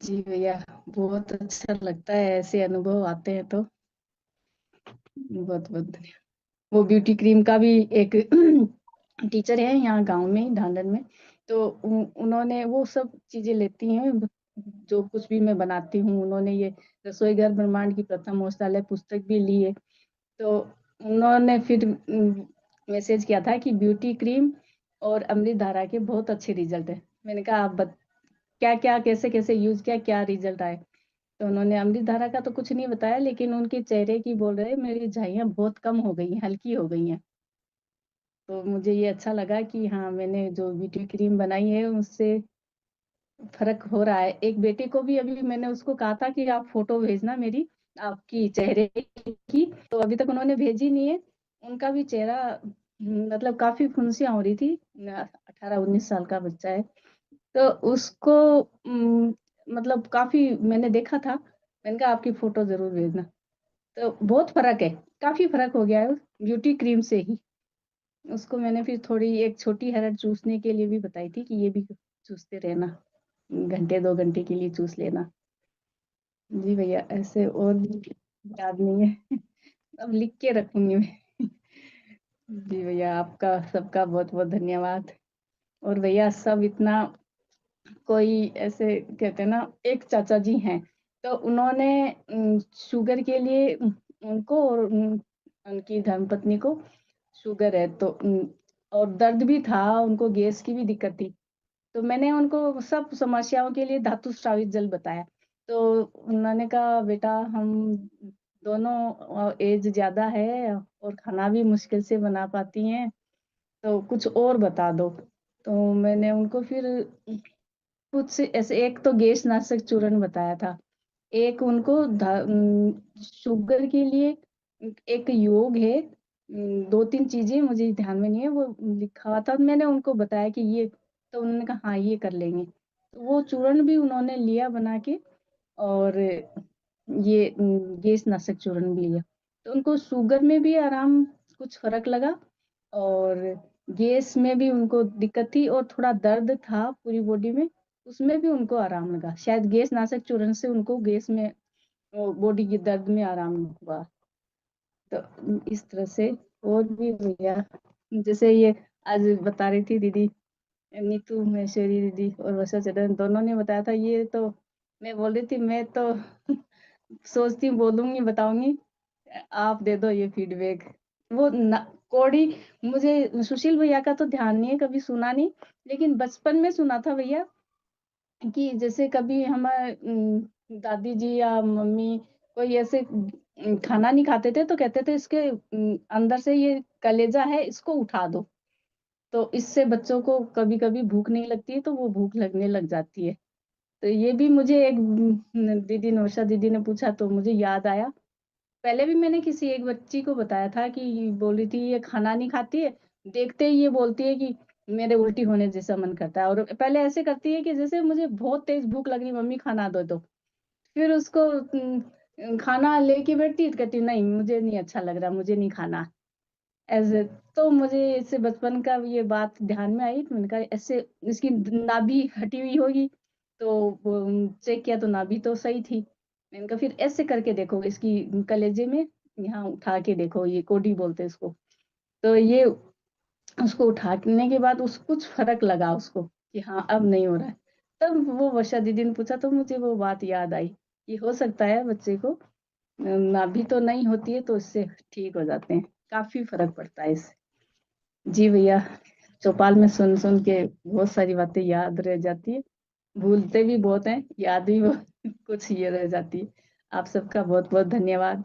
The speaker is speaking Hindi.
जी भैया, बहुत अच्छा लगता है ऐसे अनुभव आते हैं तो। बहुत बहुत धन्यवाद। वो ब्यूटी क्रीम का भी एक टीचर है यहाँ गांव में, ढांडन में। तो उन्होंने वो सब चीजें लेती हैं, जो कुछ भी मैं बनाती हूँ। उन्होंने ये रसोई घर ब्रह्मांड की प्रथम औषधालय पुस्तक भी ली है। तो उन्होंने फिर मैसेज किया था कि ब्यूटी क्रीम और अमृत धारा के बहुत अच्छे रिजल्ट है। मैंने कहा आप क्या क्या कैसे कैसे यूज किया, क्या रिजल्ट आए। तो उन्होंने अमृत धारा का तो कुछ नहीं बताया, लेकिन उनके चेहरे की बोल रहे मेरी झाइयाँ बहुत कम हो गई हैं, हल्की हो गई हैं। तो मुझे ये अच्छा लगा कि हाँ, मैंने जो ब्यूटी क्रीम बनाई है उससे फर्क हो रहा है। एक बेटे को भी अभी मैंने उसको कहा था कि आप फोटो भेजना मेरी, आपकी चेहरे की। तो अभी तक उन्होंने भेजी नहीं है। उनका भी चेहरा मतलब काफी फुंसियां हो रही थी। 18-19 साल का बच्चा है। तो उसको मतलब काफी मैंने देखा था। मैंने कहा आपकी फोटो जरूर भेजना। तो बहुत फर्क है, काफी फर्क हो गया है उस ब्यूटी क्रीम से ही। उसको मैंने फिर थोड़ी एक छोटी हरड़ चूसने के लिए भी बताई थी कि ये भी चूसते रहना, घंटे 2 घंटे के लिए चूस लेना। जी भैया, ऐसे और भी याद नहीं है। अब लिख के रखूंगी मैं। जी भैया, आपका सबका बहुत बहुत धन्यवाद। और भैया सब इतना, कोई ऐसे कहते हैं ना, एक चाचा जी हैं। तो उन्होंने शुगर के लिए उनको और उनकी धर्मपत्नी को शुगर है। तो और दर्द भी था, उनको गैस की भी दिक्कत थी। तो मैंने उनको सब समस्याओं के लिए धातु स्रावित जल बताया। तो उन्होंने कहा बेटा, हम दोनों एज ज्यादा है और खाना भी मुश्किल से बना पाती हैं, तो कुछ और बता दो। तो मैंने उनको फिर कुछ ऐसे, एक तो गैस नाशक चूर्ण बताया था। एक उनको शुगर के लिए एक योग है। 2-3 चीजें मुझे ध्यान में नहीं है, वो लिखा हुआ था। मैंने उनको बताया कि ये, तो उन्होंने कहा हाँ ये कर लेंगे। तो वो चूर्ण भी उन्होंने लिया बना के। और ये गैस नाशक चूर्ण भी लिया। तो उनको शुगर में भी आराम, कुछ फर्क लगा। और गैस में भी उनको दिक्कत थी और थोड़ा दर्द था पूरी बॉडी में, उसमें भी उनको आराम लगा। शायद गैस नाशक चूर्ण से उनको गैस में, बॉडी के दर्द में आराम हुआ। तो इस तरह से। और भी भैया, जैसे ये आज बता रही थी दीदी, नीतू महेश्वरी दीदी और वर्षा चंद्रन दोनों ने बताया था। ये तो मैं बोल रही थी, मैं तो सोचती हूँ बोलूंगी बताऊंगी, आप दे दो ये फीडबैक। वो कोड़ी, मुझे सुशील भैया का तो ध्यान नहीं है, कभी सुना नहीं। लेकिन बचपन में सुना था भैया, कि जैसे कभी हमारे दादी जी या मम्मी कोई ऐसे खाना नहीं खाते थे, तो कहते थे इसके अंदर से ये कलेजा है, इसको उठा दो। तो इससे बच्चों को कभी कभी भूख नहीं लगती है, तो वो भूख लगने लग जाती है। तो ये भी मुझे एक दीदी, नौशा दीदी ने पूछा तो मुझे याद आया। पहले भी मैंने किसी एक बच्ची को बताया था कि बोली थी ये खाना नहीं खाती है, देखते ही ये बोलती है कि मेरे उल्टी होने जैसा मन करता है। और पहले ऐसे करती है कि जैसे मुझे बहुत तेज भूख लग रही, मम्मी खाना दो। तो फिर उसको खाना लेके बैठती है, तो कहती नहीं मुझे नहीं अच्छा लग रहा, मुझे नहीं खाना ऐसे। तो मुझे इससे बचपन का ये बात ध्यान में आई, तो मैंने कहा ऐसे इसकी नाभि हटी हुई होगी। तो चेक किया तो नाभि तो सही थी। मैंने कहा फिर ऐसे करके देखो, इसकी कलेजे में यहाँ उठा के देखो, ये कोडी बोलते हैं इसको। तो ये उसको उठाने के बाद उस कुछ फर्क लगा उसको, कि हाँ अब नहीं हो रहा है। तब वो वर्षा दीदी ने पूछा तो मुझे वो बात याद आई कि हो सकता है बच्चे को नाभि तो नहीं होती है, तो इससे ठीक हो जाते हैं, काफी फर्क पड़ता है इससे। जी भैया, चौपाल में सुन सुन के बहुत सारी बातें याद रह जाती है। भूलते भी बहुत हैं, याद भी बहुत कुछ ये रह जाती है। आप सबका बहुत बहुत धन्यवाद।